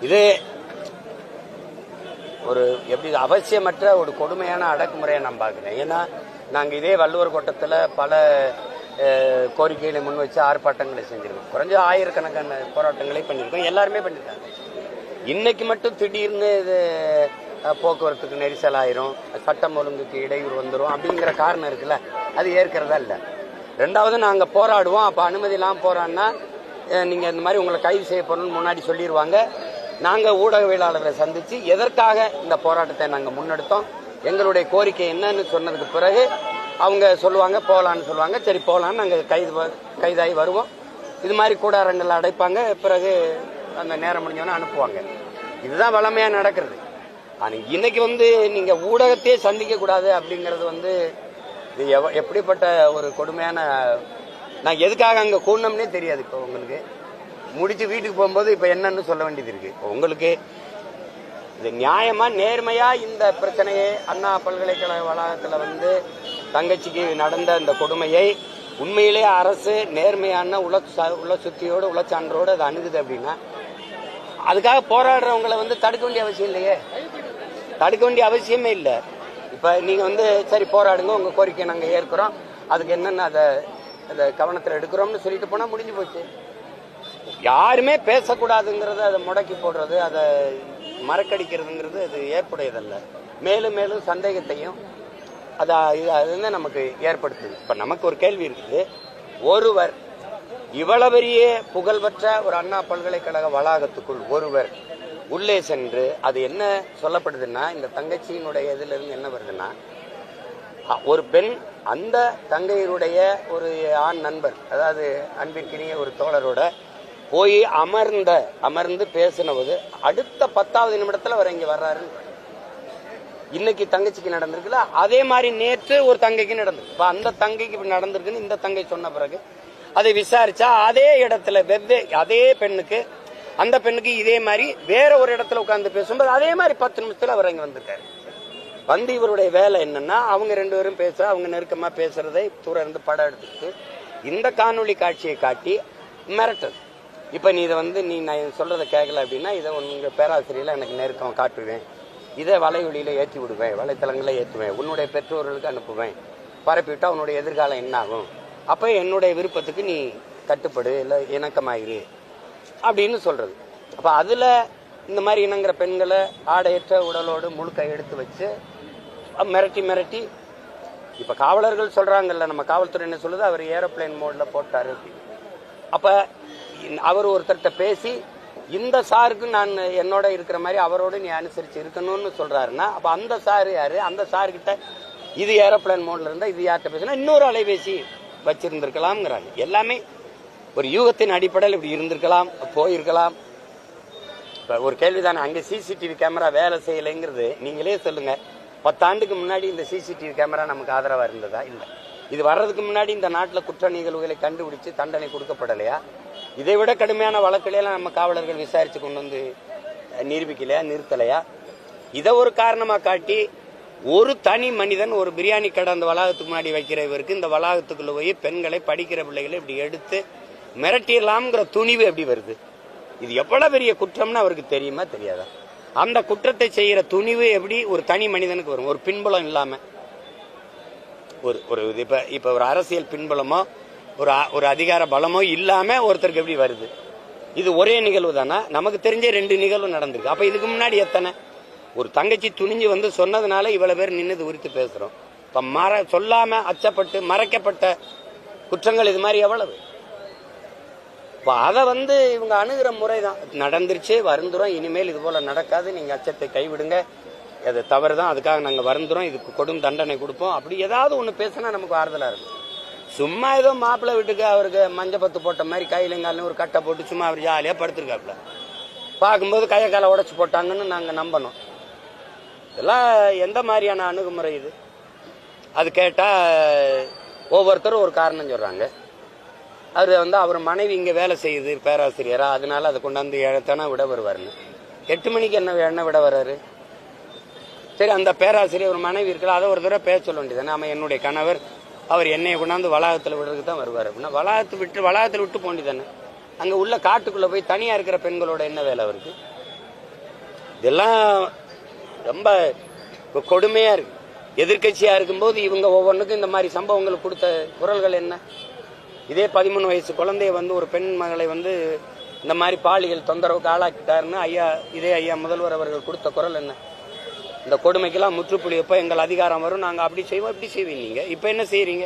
இது ஒரு எப்படி அவசியமற்ற ஒரு கொடுமையான அடக்குமுறையை நான் பார்க்கிறேன். ஏன்னா நாங்கள் இதே வள்ளுவர் கோட்டத்தில் பல கோரிக்கைகளை முன் வச்சு ஆர்ப்பாட்டங்களை செஞ்சிருக்கோம். குறைஞ்ச ஆயிரக்கணக்கான போராட்டங்களை பண்ணியிருக்கோம். எல்லாருமே பண்ணியிருக்காங்க. இன்னைக்கு மட்டும் திடீர்னு இது போக்குவரத்துக்கு நெரிசல் ஆயிரும், சட்டம் ஒழுங்குக்கு இடையூறு வந்துடும் அப்படிங்கிற காரணம் இருக்குல்ல, அது ஏற்கிறதா இல்லை. ரெண்டாவது நாங்கள் போராடுவோம். அப்போ அனுமதி இல்லாமல் போராடினா நீங்கள் இந்த மாதிரி உங்களை கைது செய்ய போறோம்னு முன்னாடி சொல்லிடுவாங்க. நாங்கள் ஊடகவியலாளர்களை சந்தித்து எதற்காக இந்த போராட்டத்தை நாங்கள் முன்னெடுத்தோம், எங்களுடைய கோரிக்கை என்னன்னு சொன்னதுக்கு பிறகு அவங்க சொல்லுவாங்க போகலான்னு சொல்லுவாங்க. சரி போகலான்னு நாங்கள் கைதாகி வருவோம். இது மாதிரி கூடாரங்கள் அடைப்பாங்க. பிறகு அந்த நேரம் முடிஞ்சோன்னா அனுப்புவாங்க. இதுதான் வளமையாக நடக்கிறது. ஆனால் இன்னைக்கு நீங்கள் ஊடகத்தையே சந்திக்கக்கூடாது அப்படிங்கிறது இது எப்படிப்பட்ட ஒரு கொடுமையான. நான் எதுக்காக அங்கே கூடணும்னே தெரியாது. இப்போ உங்களுக்கு முடிச்சு வீட்டுக்கு போகும்போது இப்போ என்னன்னு சொல்ல வேண்டியது இருக்கு. உங்களுக்கு இது நியாயமா நேர்மையா இந்த பிரச்சனையை அண்ணா பல்கலைக்கழக வளாகத்தில் தங்கச்சிக்கு நடந்த இந்த கொடுமையை உண்மையிலே அரசு நேர்மையான உள்ள சுத்தியோடு உளச்சான்றோடு அதை அணுகுது அப்படின்னா அதுக்காக போராடுறவங்களை தடுக்க வேண்டிய அவசியம் இல்லையே. தடுக்க வேண்டிய அவசியமே இல்லை. இப்போ நீங்கள் சரி போராடுங்க, உங்கள் கோரிக்கையை நாங்கள் ஏற்கிறோம், அதுக்கு என்னென்ன அதை கவனத்தில் எடுக்கிறோம்னு சொல்லிட்டு போனால் முடிஞ்சு போச்சு. யாருமே பேசக்கூடாதுங்கிறது அதை முடக்கி போடுறது, அதை மறக்கடிக்கிறதுங்கிறது அது ஏற்புடையதல்ல. மேலும் மேலும் சந்தேகத்தையும் அது நமக்கு ஏற்படுத்துது. இப்போ நமக்கு ஒரு கேள்வி இருக்குது. ஒருவர் இவ்வளவு பெரிய புகழ்பெற்ற ஒரு அண்ணா பல்கலைக்கழக வளாகத்துக்குள் ஒருவர் உள்ளே சென்று அது என்ன சொல்லப்படுதுன்னா, இந்த தங்கச்சியினுடைய இதிலிருந்து என்ன வருதுன்னா, ஒரு பெண் அந்த தங்கையருடைய ஒரு ஆண் நண்பர், அதாவது அன்பிற்கினிய ஒரு தோழரோட போய் அமர்ந்து பேசினபோது அடுத்த 10வது நிமிடத்தில் அவர் இங்கே வர்றாரு. இன்னைக்கு தங்கச்சிக்கு நடந்திருக்குல்ல, அதே மாதிரி நேற்று ஒரு தங்கைக்கு நடந்திருக்கு. இப்போ அந்த தங்கைக்கு இப்படி நடந்திருக்குன்னு இந்த தங்கை சொன்ன பிறகு அதை விசாரிச்சா அதே இடத்துல அதே பெண்ணுக்கு அந்த பெண்ணுக்கு இதே மாதிரி வேற ஒரு இடத்துல உட்கார்ந்து பேசும்போது அதே மாதிரி 10 நிமிஷத்துல அவர் இங்க வந்திருக்காரு. இவருடைய வேலை என்னன்னா, அவங்க 2 பேரும் அவங்க நெருக்கமா பேசுறதை தூர இருந்து படம் எடுத்துட்டு இந்த காணொலி காட்சியை காட்டி மிரட்டல். இப்ப நீ இதை நீ நான் சொல்றதை கேட்கல அப்படின்னா இதை உங்க பேராசிரியர்ல எனக்கு நெருக்கம் காட்டுவேன், இதை வலைவெளியில ஏற்றி விடுவேன், வலைத்தளங்களில் ஏற்றுவேன், உன்னுடைய பெற்றோர்களுக்கு அனுப்புவேன், பரப்பிவிட்டா உன்னுடைய எதிர்காலம் என்ன ஆகும், அப்ப என்னுடைய விருப்பத்துக்கு நீ கட்டுப்படு, இல்லை இணக்கமாயிரு அப்படின்னு சொல்றது. அப்ப அதுல இந்த மாதிரி இணங்குற பெண்களை ஆடையற்ற உடலோடு முழுக்க எடுத்து வச்சு மிரட்டி இப்ப காவலர்கள் சொல்றாங்கல்ல, நம்ம காவல்துறை என்ன சொல்லுது, அவர் ஏரோப்ளேன் மோட்ல போட்டாரு அப்படின்னு. அப்ப அவர் ஒருத்தர்கிட்ட பேசி இந்த சாருக்கு நான் என்னோட இருக்கிற மாதிரி அவரோடு நீ அனுசரிச்சு இருக்கணும்னு சொல்றாருன்னா, அப்ப அந்த சாரு யாரு, அந்த சாருக்கிட்ட இது ஏரோப்ளேன் மோட்ல இருந்தா இது யார்கிட்ட பேசினா இன்னொரு அலைபேசி வச்சிருந்திருக்கலாம்ங்கிறாங்க. எல்லாமே ஒரு யூகத்தின் அடிப்படையில் இப்படி இருந்திருக்கலாம், போயிருக்கலாம். இப்போ ஒரு கேள்விதானே, அங்கே சிசிடிவி கேமரா வேலை செய்யலைங்கிறது நீங்களே சொல்லுங்க. 10 ஆண்டுக்கு முன்னாடி இந்த சிசிடிவி கேமரா நமக்கு ஆதரவாக இருந்ததா? இல்லை. இது வர்றதுக்கு முன்னாடி இந்த நாட்டில் குற்ற நிகழ்வுகளை கண்டுபிடிச்சு தண்டனை கொடுக்கப்படலையா? இதை விட கடுமையான வழக்குலையெல்லாம் நம்ம காவலர்கள் விசாரிச்சு கொண்டு நிரூபிக்கலையா, நிறுத்தலையா? இதை ஒரு காரணமாக காட்டி ஒரு தனி மனிதன் ஒரு பிரியாணி கடை அந்த வளாகத்துக்கு முன்னாடி வைக்கிற இவருக்கு இந்த வளாகத்துக்குள்ள போய் பெண்களை படிக்கிற பிள்ளைகளை இப்படி எடுத்து மிரட்டிடலாம்ங்கிற துணிவு எப்படி வருது? இது எவ்வளவு பெரிய குற்றம்னு அவருக்கு தெரியுமா தெரியாதா? அந்த குற்றத்தை செய்யற துணிவு எப்படி ஒரு தனி மனிதனுக்கு வரும்? ஒரு பின்புலம் இல்லாம, ஒரு இப்ப ஒரு அரசியல் பின்புலமோ ஒரு அதிகார பலமோ இல்லாம ஒருத்தருக்கு எப்படி வருது? இது ஒரே நிகழ்வு தானா? நமக்கு தெரிஞ்ச 2 நிகழ்வு நடந்திருக்கு. அப்ப இதுக்கு முன்னாடி எத்தனை? ஒரு தங்கச்சி துணிஞ்சு சொன்னதுனால இவ்வளவு பேர் நின்று உரித்து பேசுறோம். இப்ப சொல்லாம அச்சப்பட்டு மறைக்கப்பட்ட குற்றங்கள் இது மாதிரி எவ்வளவு? அதை இவங்க அணுகிற முறை தான் நடந்துருச்சு, வருந்துரும், இனிமேல் இது போல நடக்காது, நீங்க அச்சத்தை கைவிடுங்க, அது தவறுதான், அதுக்காக நாங்க வருந்துறோம், இதுக்கு கொடும் தண்டனை கொடுப்போம், அப்படி ஏதாவது ஒண்ணு பேசினா நமக்கு ஆறுதலா இருக்கும். சும்மா ஏதோ மாப்பிள்ளை வீட்டுக்கு அவருக்கு மஞ்சள் பத்து போட்ட மாதிரி கையிலங்காலும் ஒரு கட்டை போட்டு சும்மா அவர் ஜாலியா படுத்திருக்காப்புல பார்க்கும்போது கையை காலை உடைச்சு போட்டாங்கன்னு நாங்க நம்பணும். இதெல்லாம் எந்த மாதிரியான அணுகுமுறை இது? அது கேட்டா ஒவ்வொருத்தரும் ஒரு காரணம் சொல்றாங்க. அவர் அவர் மனைவி இங்க வேலை செய்யுது பேராசிரியரா, அதனால அதை கொண்டாந்து 7 விட வருவாருன்னு. 8 மணிக்கு என்ன விட வர்றாரு? சரி, அந்த பேராசிரியர் ஒரு மனைவி இருக்கல, அதை ஒரு தடவை பேச சொல்ல வேண்டியது. நாம என்னுடைய கணவர் அவர் என்னையை கொண்டாந்து வளாகத்தில் விடுறதுக்கு தான் வருவார் அப்படின்னா வளாகத்தில் விட்டு போண்டி தானே. அங்கே உள்ள காட்டுக்குள்ளே போய் தனியாக இருக்கிற பெண்களோட என்ன வேலை அவருக்கு? இதெல்லாம் ரொம்ப கொடுமையாக இருக்கு. எதிர்கட்சியாக இருக்கும்போது இவங்க ஒவ்வொன்றுக்கும் இந்த மாதிரி சம்பவங்கள் கொடுத்த குரல்கள் என்ன? இதே 13 வயசு குழந்தைய வந்து ஒரு பெண் மகளை வந்து இந்த மாதிரி பாலியல் தொந்தரவுக்கு ஆளாக்கிட்டாருன்னு இதே ஐயா முதல்வர் அவர்கள் கொடுத்த குரல் என்ன? இந்த கொடுமைக்கெல்லாம் முற்றுப்புள்ளி எப்போ எங்கள் அதிகாரம் வரும், நாங்கள் அப்படி செய்வோம் இப்படி செய்வீங்க. நீங்க இப்போ என்ன செய்யறீங்க?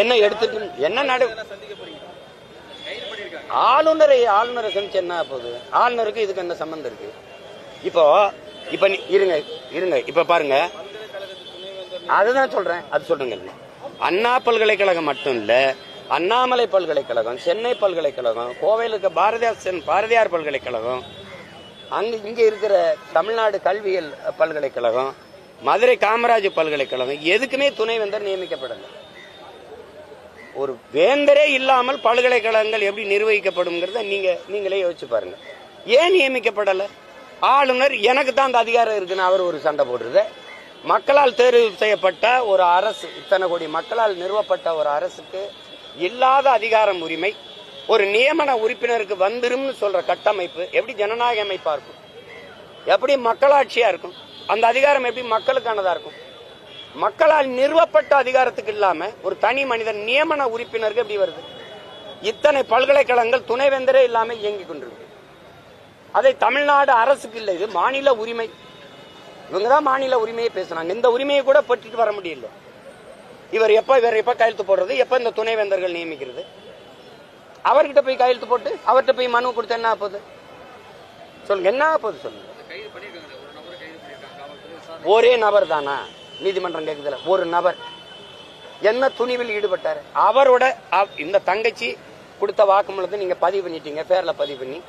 என்ன எடுத்துட்டு என்ன ஆளுநரை சந்திச்சு என்ன போகுது? ஆளுநருக்கு இதுக்கு என்ன சம்பந்தம் இருக்கு? இப்போ இருங்க இப்ப பாருங்க, அதுதான் சொல்றேன். அது சொல்றேங்க. அண்ணா பல்கலைக்கழகம் மட்டும் இல்ல, அண்ணாமலை பல்கலைக்கழகம், சென்னை பல்கலைக்கழகம், கோவையில் இருக்க பாரதியார் பல்கலைக்கழகம், இங்க இருக்கிற தமிழ்நாடு கல்வியல் பல்கலைக்கழகம், மதுரை காமராஜ் பல்கலைக்கழகம், எதுக்குமே துணைவேந்தர் நியமிக்கப்படல. ஒரு வேந்தரே இல்லாமல் பல்கலைக்கழகங்கள் எப்படி நிர்வகிக்கப்படும் நீங்களே யோசிச்சு பாருங்க. ஏன் நியமிக்கப்படல? ஆளுநர் எனக்கு தான் அந்த அதிகாரம் இருக்குன்னு அவர் ஒரு சண்டை போடுறது. மக்களால் தேர்வு செய்யப்பட்ட ஒரு அரசு, இத்தனை கோடி மக்களால் நிறுவப்பட்ட ஒரு அரசுக்கு இல்லாத அதிகாரம் உரிமை ஒரு நியமன உறுப்பினருக்கு வந்துரும்னு சொல்ற கட்டமைப்பு எப்படி ஜனநாயக அமைப்பா இருக்கும்? எப்படி மக்களாட்சியா இருக்கும்? அந்த அதிகாரம் எப்படி மக்களுக்கானதா இருக்கும்? மக்களால் நிறுவப்பட்ட அதிகாரத்துக்கு இல்லாம ஒரு தனி மனிதன் நியமன உறுப்பினருக்கு எப்படி வருது? இத்தனை பல்கலைக்கழகங்கள் துணைவேந்தரே இல்லாம இயங்கிக் கொண்டிருக்கு. அதை தமிழ்நாடு அரசுக்கு இல்லை, இது மாநில உரிமை. இவங்கதான் மாநில உரிமையை பேசுறாங்க. இந்த உரிமையை கூட பெற்றுட்டு வர முடியல. இவர் எப்ப கையெழுத்து போடுறது, எப்ப இந்த துணைவேந்தர்கள் நியமிக்கிறது? அவர்கிட்ட போய் கையெழுத்து போட்டு அவர்கிட்ட போய் மனு கொடுத்து என்ன போகுது சொல்லுங்க? என்ன போகுது சொல்லுங்க? ஒரே நபர் தானா? நீதிமன்றம் கேக்குதுல, ஒரு நபர் என்ன துணிவில் ஈடுபட்டாரு? அவரோட இந்த தங்கச்சி கொடுத்த வாக்குமூலத்தை நீங்க பதிவு பண்ணிட்டீங்க, பேர்ல பதிவு பண்ணி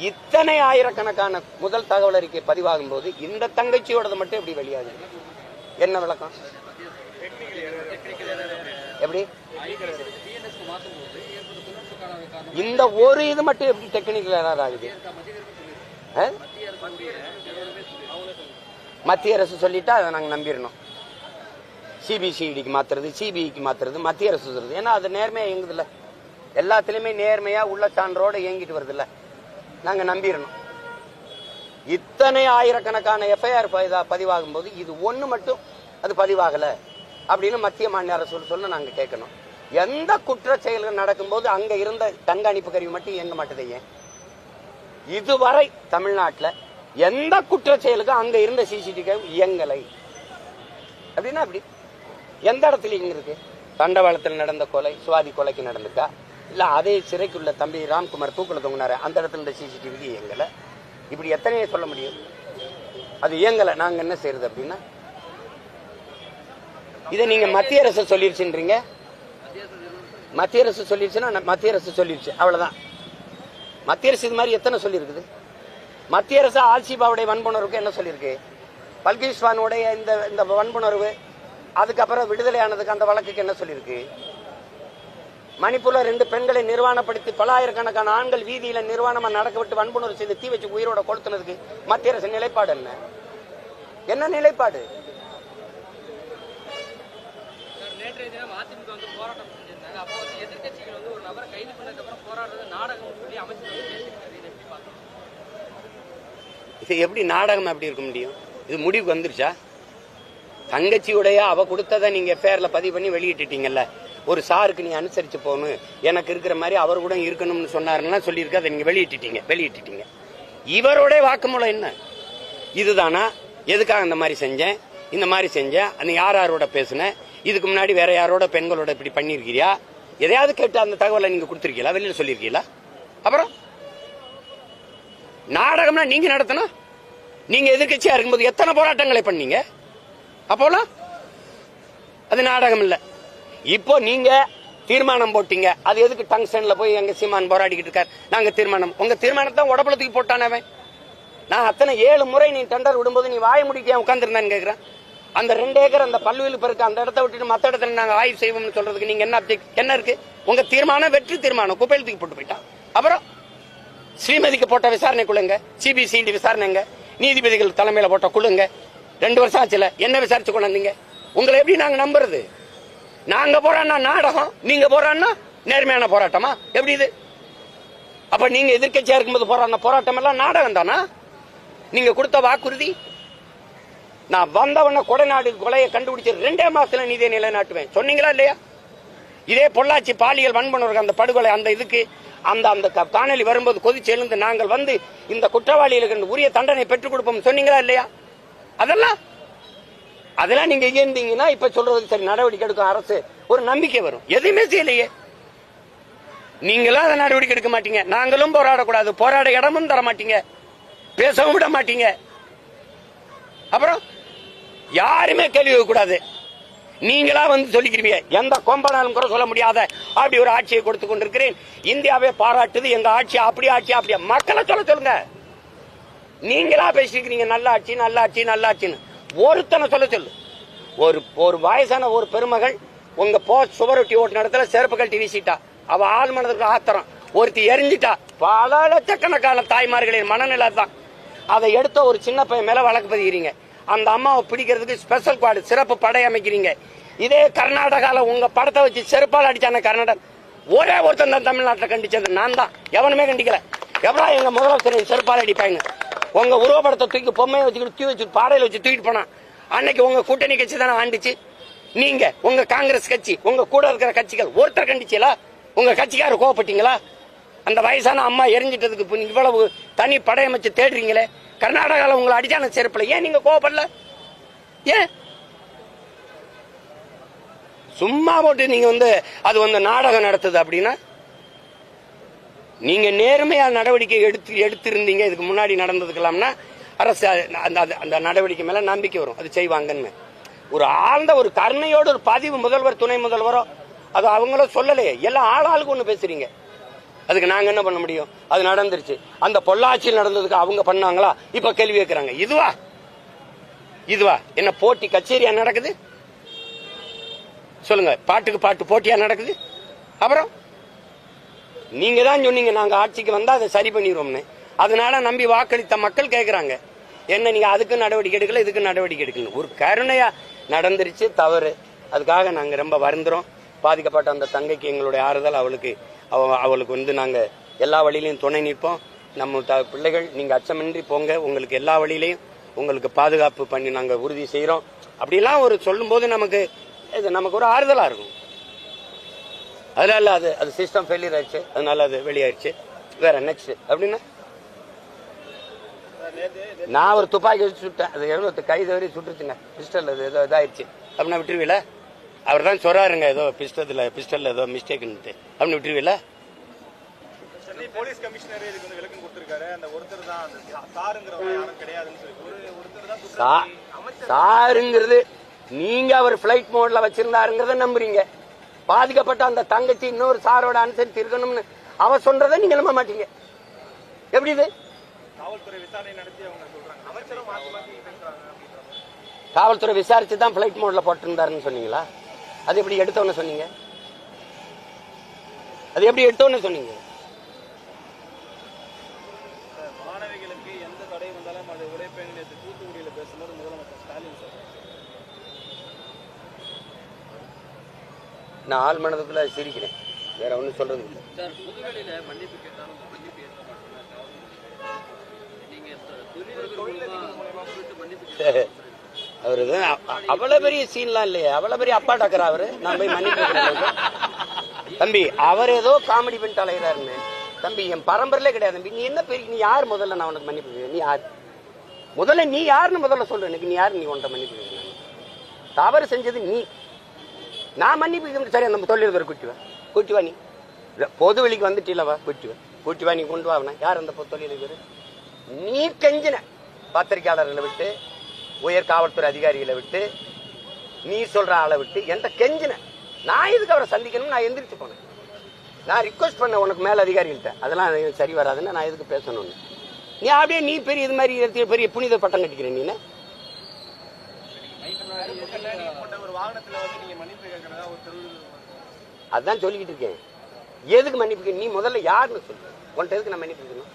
இத்தனை ஆயிரக்கணக்கான முதல் தகவல் அறிக்கை பதிவாகும் போது இந்த தங்கச்சியோட மட்டும் எப்படி வெளியாகுது? என்ன விளக்கம்? எப்படி இந்த ஒரு இது மட்டும் எப்படி டெக்னிக்கல் ஏதாவது ஆகுது? மத்திய அரசு சொல்லிட்டா அதை நாங்க நம்பிடணும். சிபிசிஐடிக்கு மாத்துறது, சிபிஐக்கு மாத்துறது, மத்திய அரசு சொல்றது. ஏன்னா அது நேர்மையா இயங்குது இல்ல, எல்லாத்திலுமே நேர்மையா உள்ள சான்றோட இயங்கிட்டு வருது இல்ல, நாங்க நம்பிடணும். இத்தனை ஆயிரக்கணக்கான எஃப்ஐஆர் பதிவாகும் போது இது ஒண்ணு மட்டும் அது பதிவாகல அப்படின்னு மத்திய மாநில அரசு சொல்ல நாங்க கேட்கணும். எந்த குற்ற செயல்கள் நடக்கும்போது அங்க இருந்த கண்காணிப்பு கருவி மட்டும் இயங்க மாட்டேது? ஏன் இதுவரை தமிழ்நாட்டில் எந்த குற்ற செயலுக்கும் அங்க இருந்த சிசிடிவி இயங்கலை அப்படின்னா அப்படி எந்த இடத்துல இங்க இருக்கு? தண்டவாளத்தில் நடந்த கொலை, சுவாதி கொலைக்கு நடந்துக்கா? இல்ல அதே சிறைக்குள்ள தம்பி ராம்குமார் தூக்குல தொங்கினாரு அந்த இடத்துல இந்த சிசிடிவிக்கு இயங்கல? இப்படி எத்தனையே சொல்ல முடியும்? அது இயங்கல, நாங்க என்ன செய்யறது அப்படின்னா? இதை நீங்க மத்திய அரசு சொல்லிருச்சுன்றீங்க. மத்திய அரசு சொல்லிருச்சுன்னா மத்திய அரசு சொல்லிருச்சு, அவ்வளவுதான். மத்திய அரசு இது மாதிரி எத்தனை சொல்லியிருக்குது? மத்திய அரசு ஆல்சிபாவுடைய வன்புணர்வுக்கு என்ன சொல்லியிருக்கு? பல்கிஸ்வானுடைய இந்த வன்புணர்வு அதுக்கப்புறம் விடுதலை ஆனதுக்கு அந்த வழக்குக்கு என்ன சொல்லியிருக்கு? மணிப்பூர்ல 2 பெண்களை நிர்வாணப்படுத்தி பல்லாயிரக்கணக்கான ஆண்கள் வீதியில நிர்வாணமா நடக்க விட்டு வன்புணர்வு செய்து தீ வச்சு உயிரோட கொளுத்துனதுக்கு மத்திய அரசு நிலைப்பாடு என்ன? என்ன நிலைப்பாடு? நேற்றைய தினம் அதிமுக வந்து போராட்டம் செஞ்சிருந்தாங்க. அப்போ வந்து எதிர்கட்சிகள் வந்து ஒரு நபரை கைது பண்ணதுக்கு அப்புறம் போராடுறது நாடகம் சொல்லி அமைச்சர் வந்து பேசியிருக்காரு. இதை எப்படி பார்க்கணும்? இது எப்படி நாடகம் எப்படி இருக்க முடியும்? இது முடிவுக்கு வந்துருச்சா? தங்கச்சியுடைய அவ கொடுத்ததை நீங்க எஃப்ஐஆர்ல பதிவு பண்ணி வெளியிட்டுட்டீங்கல்ல. ஒரு சாருக்கு நீ அனுசரிச்சு போகணும், எனக்கு இருக்கிற மாதிரி அவர் கூட இருக்கணும்னு சொன்னாருன்னா சொல்லியிருக்க, அதை நீங்க வெளியிட்டுட்டீங்க. இவரோட வாக்குமூலம் என்ன? இதுதானா? எதுக்காக இந்த மாதிரி செஞ்சேன், இந்த மாதிரி செஞ்சேன், நீ யாரோட பேசுன, இதுக்கு முன்னாடி வேற யாரோட பெண்களோட இப்படி பண்ணிருக்கிறியா, எதையாவது கேட்டு அந்த தகவலை நீங்க கொடுத்திருக்கீங்களா, வெளியில சொல்லிருக்கீங்களா? அப்புறம் நாடகம்னா நீங்க நடத்தணும். நீங்க எதிர்கட்சியா இருக்கும்போது எத்தனை போராட்டங்களை பண்ணீங்க? அப்போலாம் அது நாடகம் இல்ல. இப்போ நீங்க தீர்மானம் போட்டீங்க, அது எதுக்கு டங்ஸ்டன்ல போய் எங்க சீமான் போராடிக்கிட்டு இருக்காரு? நாங்க தீர்மானம், உங்க தீர்மானத்தை உடம்புலத்துக்கு போட்டானவன். நான் அத்தனை 7 முறை நீ டெண்டர் விடும்போது நீ வாய முடிக்க உட்காந்துருந்தான்னு கேட்கிறேன். அந்த 2 ஏக்கர் அந்த பல்வேலு பெருக்கு அந்த இடத்த விட்டுட்டு மற்ற இடத்துல நாங்க ஆய்வு செய்வோம்னு சொல்றதுக்கு நீங்க என்ன இருக்கு? உங்க தீர்மானம் வெற்றி தீர்மானம் குப்பையில் தூக்கி போட்டு போயிட்டான். அப்புறம் ஸ்ரீமதிக்கு போட்ட விசாரணை குழுங்க, சிபிசிஐடி விசாரணைங்க, நீதிபதிகள் தலைமையில போட்ட குழுங்க, 2 வருஷம் ஆச்சுல, என்ன விசாரிச்சு கொண்டாந்தீங்க? உங்களை எப்படி நாங்க நம்புறது? நாங்க போறான்னா நாடகம், நீங்க போறான்னா நேர்மையான போராட்டமா? எப்படி இது? அப்ப நீங்க எதிர்க்கட்சியா இருக்கும்போது போராட்டம் எல்லாம் நாடகம் தானா? நீங்க கொடுத்த வாக்குறுதி, நான் வந்தவன கொடைநாடு கொலையை கண்டுபிடிச்சு 2 மாசத்துல நீதியை நிலைநாட்டுவேன் சொன்னீங்களா இல்லையா? இதே பொள்ளாச்சி பாலியல் வன்புணர்வு அந்த படுகொலை அந்த இதுக்கு அந்த காணொலி வரும்போது கொதிச்சு எழுந்து நாங்கள் வந்து இந்த குற்றவாளிகளுக்கு உரிய தண்டனை பெற்றுக் கொடுப்போம் சொன்னீங்களா இல்லையா? அதெல்லாம் நீங்க இங்க இருந்தீங்கன்னா இப்ப சொல்றது சரி, நடவடிக்கை எடுக்கும் அரசு, ஒரு நம்பிக்கை வரும். எதுவுமே செய்யலையே. நீங்களும் அதை நடவடிக்கை எடுக்க மாட்டீங்க, நாங்களும் போராடக்கூடாது, போராட இடமும் தர மாட்டீங்க, பேசவும் விட மாட்டீங்க. அப்புறம் யாருமே கேள்வி கூடாது, நீங்களா வந்து சொல்லிக்கிறீங்க. எந்த கொம்பனாலும் கூட சொல்ல முடியாத அப்படி ஒரு ஆட்சியை கொடுத்து கொண்டிருக்கிறேன். இந்தியாவே பாராட்டுது எங்க ஆட்சி, அப்படியா மக்களை சொல்லுங்க. நீங்களா பேசிக்கிறீங்க நல்ல ஆட்சி நல்ல ஆட்சி நல்ல ஆட்சின்னு. ஒருத்தனை சொல்லு. ஒரு வயசான ஒரு பெருமகள் உங்க போஸ்ட் சுவரொட்டி ஓட்டு இடத்துல செருப்பு கழட்டி வீசிட்டா, அவ ஆள் மனதுக்கு ஆத்திரம், ஒருத்தி எரிஞ்சிட்டா. பல லட்சக்கணக்கான தாய்மார்களின் மனநிலை தான். அதை எடுத்த ஒரு சின்ன பையன் மேல வழக்கு பதிகிறீங்க. அந்த அம்மாவை பிடிக்கிறதுக்கு ஸ்பெஷல் ஸ்குவாட் சிறப்பு படை அமைக்கிறீங்க. இதே கர்நாடகால உங்க படத்தை வச்சு செருப்பால் அடிச்சான கர்நாடகா ஒரே ஒருத்தன் தான் தமிழ்நாட்டில் கண்டிச்சது நான் தான். எவனுமே கண்டிக்கல. எவ்வளோ எங்க முதலமைச்சர் செருப்பால் அடிப்பாங்க. உங்க உருவப்படத்தை தூக்கி பொம்மையை வச்சுக்கிட்டு தூக்கி வச்சு பாடையில வச்சு தூக்கிட்டு போனா அன்னைக்கு உங்க கூட்டணி கட்சி தானே ஆண்டுச்சு. நீங்க உங்க காங்கிரஸ் கட்சி உங்க கூட இருக்கிற கட்சிகள் ஒருத்தர் கண்டிச்சீங்களா? உங்க கட்சிக்காரர் கோவப்பட்டீங்களா? அந்த வயசான அம்மா எரிஞ்சிட்டதுக்கு இவ்வளவு தனி படையமைச்சு தேடுறீங்களே. கர்நாடகாவில் உங்களை அடிச்சான செருப்புல ஏன் நீங்க கோவப்படல? ஏன் சும்மா போட்டு நீங்க அது நாடகம் நடத்துது அப்படின்னா? நீங்க நேர்மையா நடவடிக்கை எடுத்திருந்தீங்க இதுக்கு முன்னாடி நடந்ததுக்கலாம்னா அரசு அந்த நடவடிக்கை மேல நம்பிக்கை வரும், அது செய்வாங்கன்னு. ஒரு ஆழ்ந்த ஒரு கருணையோடு ஒரு பதிவு முதல்வர் துணை முதல்வரோ அது அவங்களும் சொல்லலையே. எல்லாம் ஆளாளுக்கு ஒண்ணு பேசுறீங்க. அதுக்கு நாங்க என்ன பண்ண முடியும்? அது நடந்துருச்சு. அந்த பொள்ளாச்சியில் நடந்ததுக்கு அவங்க பண்ணாங்களா? இப்ப கேள்வி கேட்கிறாங்க. இதுவா என்ன போட்டி கச்சேரியா நடக்குது? சொல்லுங்க, பாட்டுக்கு பாட்டு போட்டியா நடக்குது? அப்புறம் நீங்க தான் சொன்னீங்க நாங்க ஆட்சிக்கு வந்தா அதை சரி பண்ணிடுவோம்னு. அதனால நம்பி வாக்களித்த மக்கள் கேட்கிறாங்க, என்ன நீங்க அதுக்கு நடவடிக்கை எடுக்கல இதுக்கு நடவடிக்கை எடுக்கல. ஒரு கருணையா நடந்துருச்சு, தவறு. அதுக்காக நாங்க ரொம்ப வருந்துறோம். பாதிக்கப்பட்ட அந்த தங்கைக்கு எங்களுடைய ஆறுதல். அவளுக்கு நாங்க எல்லா வழியிலையும் துணை நிற்போம். நம்ம பிள்ளைகள் நீங்க அச்சமின்றி போங்க, உங்களுக்கு எல்லா வழியிலையும் உங்களுக்கு பாதுகாப்பு பண்ணி நாங்க உறுதி செய்யறோம். அப்படிலாம் ஒரு சொல்லும் போது நமக்கு ஒரு ஆறுதலா இருக்கும். அதனால அது சிஸ்டம் ஃபெயிலியர் ஆயிடுச்சு, அதனால அது வெளியாயிருச்சு. வேற நெக்ஸ்ட் அப்படின்னா நான் ஒரு துப்பாக்கி வச்சு சுட்டேன், அது 70 கை தவறி சுட்டுச்சுங்க, பிஸ்டல் அது ஏதோ இதாயிருச்சு அப்படின்னா விட்டுருவீல? அவர் தான் சொல்றாருங்க ஏதோ பிஸ்டல் ஏதோ மிஸ்டேக்னு அப்படின்னு விட்டுருவீல? போலீஸ் கமிஷனர் இதுக்கு விளக்கம் கொடுத்திருக்காரு. அந்த ஒருத்தர் தான் சாருங்கிறவங்க யாரும் கிடையாதுன்னு சொல்லி ஒருத்தர் தான் சாருங்கிறது நீங்க அவர் பிளைட் மோட்ல வச்சிருந்தாருங்கிறத நம்புறீங்க. பாதிக்கப்பட்ட அந்த தங்கச்சி இன்னொரு சாரோட அனுசரித்து இருக்கணும்னு அவர் சொல்றதை நீங்க நம்ப மாட்டீங்க. எப்படி இது? காவல்துறை விசாரணை நடத்தி அவங்க சொல்றாங்க. அமைச்சரும் மாத்தி மாத்தி பேசுறாங்க. காவல்துறை விசாரிச்சு தான் பிளைட் மோட்ல போட்டிருந்தாருன்னு சொன்னீங்களா? அது எப்படி எடுத்தவன சொன்னீங்க? மாணவிகளுக்கு எந்த தடை வந்தாலும் அதை உடைப்பேன் தூத்துக்குடியில் பேசும்போது முதலமைச்சர் ஸ்டாலின் சார் நான் ஆள் மனதுக்குள்ள சிரிக்கிறேன், வேற ஒன்னும் சொல்றது இல்லை. அவரு அவ்வளவு பெரிய சீன்லாம் இல்லையே, அவ்வளவு பெரிய அப்பா டாக்கர் அவரு. நான் போய் மன்னிப்பு தம்பி, அவர் ஏதோ காமெடி பண்ணிட்டு அலைகிறாருன்னு. தம்பி என் பரம்பரையிலே கிடையாது தம்பி. நீ என்ன பெரிய, நீ யார் முதல்ல நான் உனக்கு மன்னிப்பு? நீ யார் முதல்ல? நீ யாருன்னு முதல்ல சொல்லு எனக்கு. நீ யாரு? நீ உன்ட்ட மன்னிப்பு தவறு செஞ்சது நீ. நான் மன்னிப்பு சரி, நம்ம தொழிலதிபர் கூட்டி வா. நீ பொது வெளிக்கு வந்துட்டீங்களவா? கூட்டி வா, நீ கொண்டு வா. யார் அந்த தொழிலதிபர்? நீ கெஞ்சின பத்திரிகையாளர்களை விட்டு, உயர் காவல்துறை அதிகாரிகளை விட்டு, நீ சொல்ற ஆளை விட்டு எந்த கெஞ்சின? நான் எதுக்கு அவரை சந்திக்கணும்? நான் எந்திரிச்சு போனேன். நான் ரிக்வஸ்ட் பண்ண உனக்கு மேல அதிகாரிகள்கிட்ட, அதெல்லாம் சரி வராதுன்னு. நான் எதுக்கு பேசணும்னு நீ அப்படியே நீ பெரிய இது மாதிரி பெரிய புனித பட்டம் கட்டிக்கிறேன். நீ அதான் சொல்லிக்கிட்டு இருக்கேன். எதுக்கு மன்னிப்பு? நீ முதல்ல யாருன்னு சொல்லு. உன்ட்ட எதுக்கு நான் மன்னிப்பு?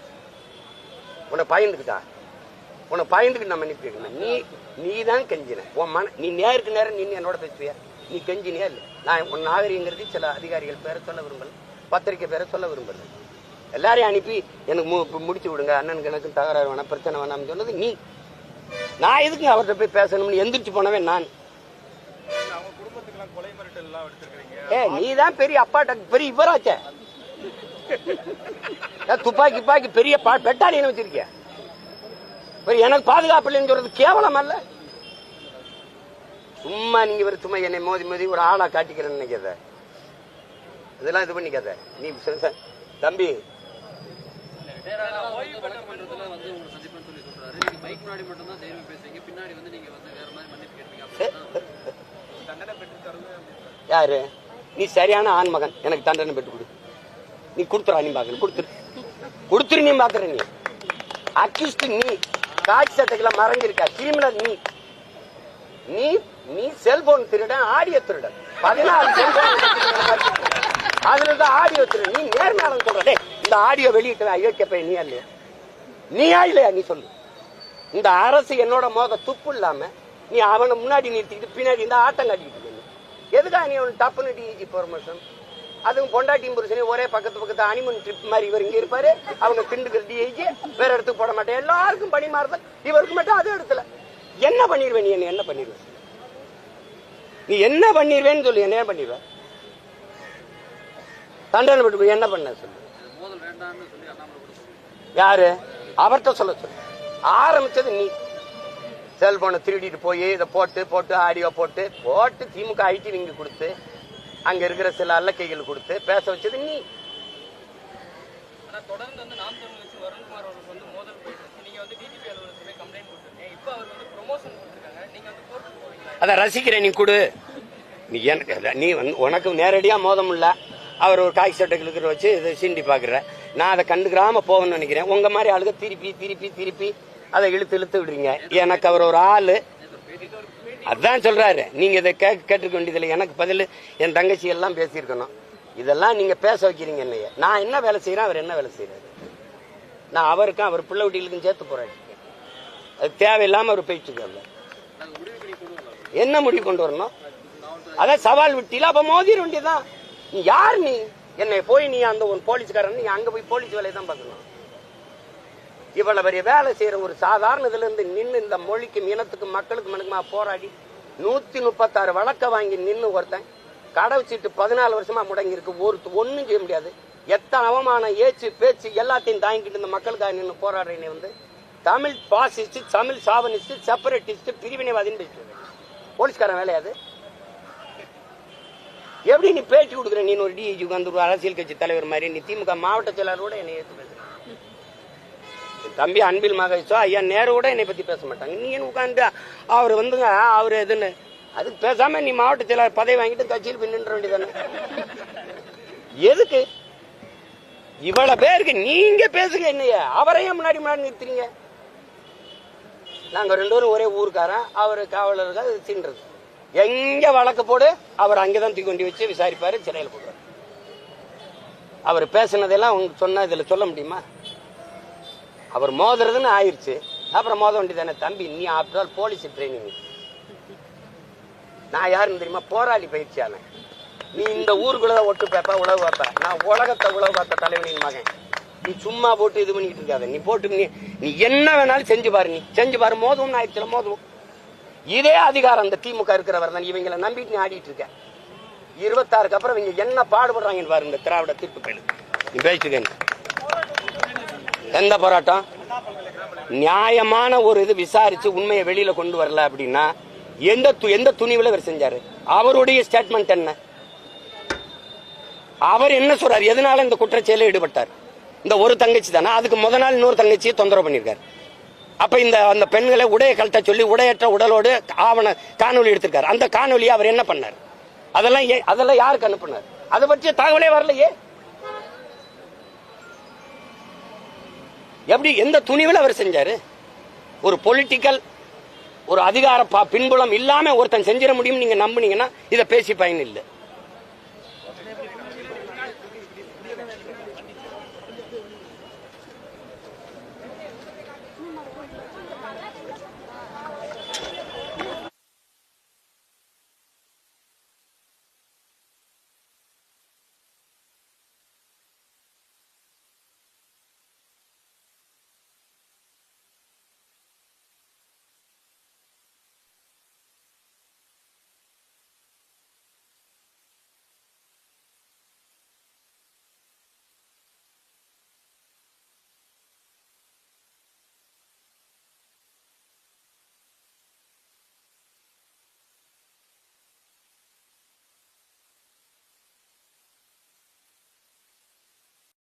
உன்னை பயந்துக்கிட்டா? உனக்கு பயந்துக்கு நான் மன்னிப்பு கேட்கணும். நீ தான் கெஞ்சின உன் நீ நேருக்கு நேரம் நின்று என்னோட பேசுவியா? நீ கெஞ்சினியா இல்லை? நான் உன் நாகரிகங்கிறது சில அதிகாரிகள் பேரை சொல்ல விரும்பல, பத்திரிக்கை பேரை சொல்ல விரும்பல. எல்லாரையும் அனுப்பி எனக்கு முடிச்சு விடுங்க, அண்ணனுக்கு எனக்கு தகராறு வேணாம், பிரச்சனை வேணாம்னு சொன்னது நீ. நான் எதுக்கு அவர்கிட்ட போய் பேசணும்னு எந்திரிச்சு போனவன் நான். நீ தான் பெரிய அப்பாட்ட பெரிய இவராச்ச, துப்பாக்கி துப்பாக்கி பெரிய பெட்டாலியன் வச்சிருக்கிய, எனக்கு பாதுகாப்பு இல்லைன்னு சொல்றது கேவலம் அல்ல? சும்மா நீங்க சும்மா என்னை மோதி மோதி ஒரு ஆளா காட்டிக்கிறேன்னு நினைக்காத, இதெல்லாம் இது பண்ணிக்காத நீ. தம்பி யாரு நீ? சரியான ஆண்மகன், எனக்கு தண்டனை பெற்று கொடு. நீ கொடுத்துறா, நீ பாக்குற கொடுத்துரு, நீ பாக்குற. நீ அக்யூஸ்ட், நீ காட்சி சட்டத்துல மறைஞ்சிருக்க கிரிமினல். நீ நீ செல்போன் திருடன், ஆடியோ திருடன், 14 செல்போன் அதுலதான் ஆடியோ திருடன். நீ நேர்மையாளன் சொல்ற, இந்த ஆடியோ வெளியிட்ட அயோக்கிய பையன் நீயா இல்லையா? நீயா இல்லையா? நீ சொல்லு. இந்த அரசு என்னோட மோத துப்பு இல்லாம நீ அவனை முன்னாடி நிறுத்திக்கிட்டு பின்னாடி இந்த ஆட்டம் காட்டிக்கிட்டு எதுக்கா? நீ அவன் டப்புன்னு டிஜி ப்ரொமோஷன், அதுவும் பொண்டாட்டியும் புருஷனையும் ஒரே பக்கத்து ஹனிமூன் ட்ரிப் மாதிரி இவர் இங்க இருப்பாரு, அவங்க திண்டுக்கிற டிஐஜி வேற இடத்துக்கு போட மாட்டேன், எல்லாருக்கும் பணி மாறுதல், இவருக்கு மட்டும் அதே இடத்துல. என்ன பண்ணிடுவேன் நீ? என்ன பண்ணிடுவேன் நீ? என்ன பண்ணிடுவேன்னு சொல்லி என்ன பண்ணிடுவேன்? தண்டனை விட்டு என்ன பண்ண சொல்லு. யாரு? அவர்கிட்ட சொல்ல சொல்லு. ஆரம்பிச்சது நீ. செல்போனை திருடிட்டு போய் இதை போட்டு ஆடியோ போட்டு திமுக ஐடி விங்க கொடுத்து அங்க இருக்கிற சில அல்லக்கைகள் கொடுத்து பேச வச்சது நீ. தொடர்ந்து வந்து நாம் தமிழ் கட்சி வருண்குமார் அவர்கள் வந்து மோதல் போயிட்டு நீங்க வந்து டிஜிபி அலுவலகத்துல போய் கம்ப்ளைண்ட் கொடுத்துருக்கீங்க. இப்போ அவர் வந்து ப்ரொமோஷன் கொடுத்துருக்காங்க, நீங்க வந்து கோர்ட்டுக்கு போவீங்களா? அதை ரசிக்கிறேன், நீ கொடு. நீ எனக்கு நீ வந்து உனக்கு நேரடியா மோதம் இல்ல, அவர் ஒரு காய்ச்சி சட்டைகளுக்கு வச்சு இதை சீண்டி பாக்குற, நான் அதை கண்டுக்கிறாம போகணும்னு நினைக்கிறேன். உங்க மாதிரி ஆளுக திருப்பி அதை இழுத்து விடுறீங்க. எனக்கு அவர் ஒரு ஆளு, அதான் சொல்றாரு. நீங்க இதை கேட்டுக்க வேண்டியதில்லை, எனக்கு பதில் என் தங்கச்சி எல்லாம் பேசியிருக்கணும். இதெல்லாம் நீங்க பேச வைக்கிறீங்க என்னைய. நான் என்ன வேலை செய்யறேன், அவர் என்ன வேலை செய்யறாரு? நான் அவருக்கும் அவர் பிள்ளை வீட்டிலுக்கும் சேர்த்து போராட்டிருக்கேன். அது தேவையில்லாம அவர் பேச்சுக்கல. என்ன முடிவு கொண்டு வரணும்? அதான் சவால் விட்டில, அப்ப மோதிர வேண்டியதான். நீ யார்? நீ என்னை போய் நீ அந்த ஒரு போலீஸ்காரன், நீ அங்க போய் போலீஸ் வேலையை தான் பார்க்கணும். இவ்வளவு பெரிய வேலை செய்யற ஒரு சாதாரண இதுல இருந்து நின்று இந்த மொழிக்கும் இனத்துக்கும் மக்களுக்கு மனுக்குமா போராடி 136 வழக்க வாங்கி நின்று ஒருத்தன் கடை வச்சுட்டு 14 வருஷமா முடங்கி இருக்கு. ஒன்னும் செய்ய முடியாது. எத்தனை அவமானம், ஏச்சு பேச்சு எல்லாத்தையும் தாங்கிட்டு இந்த மக்களுக்காக நின்று போராடுறேன்னு வந்து Tamil fascist, Tamil chauvinist, separatist, பிரிவினைவாதின்னு பேசுறேன். போலீஸ்காரன் வேலையாது? எப்படி நீ பேச்சு கொடுக்குற? நீ ஒரு டிஐஜி வந்து ஒரு அரசியல் கட்சி தலைவர் மாதிரி நீ திமுக மாவட்ட செயலாளரோட என்னை ஏற்று பேசுற. தம்பி அன்பில் மகேஷோ ஐயா நேரோட என்னை பத்தி பேச மாட்டாங்க. நீ என்ன உட்காந்து அவர் வந்துங்க அவரு எதுன்னு அதுக்கு பேசாம நீ மாவட்ட செயலாளர் பதவி வாங்கிட்டு கட்சியில் போய் நின்ற வேண்டியதானே? எதுக்கு இவ்வளவு பேருக்கு நீங்க பேசுங்க? என்னைய அவரையும் முன்னாடி நிறுத்துறீங்க. நாங்க 2 பேரும் ஒரே ஊருக்காரன், அவரு காவலர்கள் தின்றது. எங்க வழக்கு போடு, அவர் அங்கேதான் தூக்கி கொண்டு வச்சு விசாரிப்பாரு, சிறையில் போடுவார். அவர் பேசினதெல்லாம் உங்களுக்கு சொன்னா இதுல சொல்ல முடியுமா? அவர் மோதுறதுன்னு ஆயிடுச்சு, அப்புறம் மோத வேண்டியதானே? தம்பி நீ ஆஃப்டர் ஆல் போலீஸ் ட்ரைனிங். நான் யாருன்னு தெரியுமா? போராளி பயிற்சியாளன். நீ இந்த ஊருக்குள்ள ஒட்டு பேப்ப உழவு பார்ப்ப, நான் உலகத்தை உழவு பார்த்த தலைவனின் மகன். நீ சும்மா போட்டு இது பண்ணிட்டு இருக்காத. நீ போட்டு நீ என்ன வேணாலும் செஞ்சு பாரு, நீ செஞ்சு பாரு. மோதுவும் ஆயிடுச்சுல, மோதுவும். இதே அதிகாரம் அந்த திமுக இருக்கிறவர் தான். இவங்களை நம்பிட்டு நீ ஆடிட்டு இருக்க. 26க்கு அப்புறம் இவங்க என்ன பாடுபடுறாங்கன்னு பாரு. இந்த திராவிட தீர்ப்பு பயிலு நீ பேசிக்க. எந்த போராட்டம்? நியாயமான ஒரு இது விசாரிச்சு உண்மையை வெளியில கொண்டு வரல அப்படின்னா எந்த துணிவுல இவர் செஞ்சாரு? அவருடைய ஸ்டேட்மெண்ட் என்ன? அவர் என்ன சொல்றாரு? எதனால இந்த குற்றச்செயல ஈடுபட்டார்? இந்த ஒரு தங்கச்சி தானே, அதுக்கு முத நாள் இன்னொரு தங்கச்சியை தொந்தரவு பண்ணிருக்காரு. அப்ப அந்த பெண்களை உடைய கழட்ட சொல்லி உடையற்ற உடலோடு காணொலி எடுத்திருக்காரு. அந்த காணொலியை அவர் என்ன பண்ணார்? அதெல்லாம் யாருக்கு அனுப்பினார்? அதை பற்றிய தகவலே வரலையே. எப்படி எந்த துணிவில் அவர் செஞ்சாரு? ஒரு பொலிட்டிக்கல் ஒரு அதிகார பின்புலம் இல்லாம ஒருத்தன் செஞ்சிட முடியும் நீங்க நம்புனீங்கன்னா இதை பேசி பயன் இல்லை.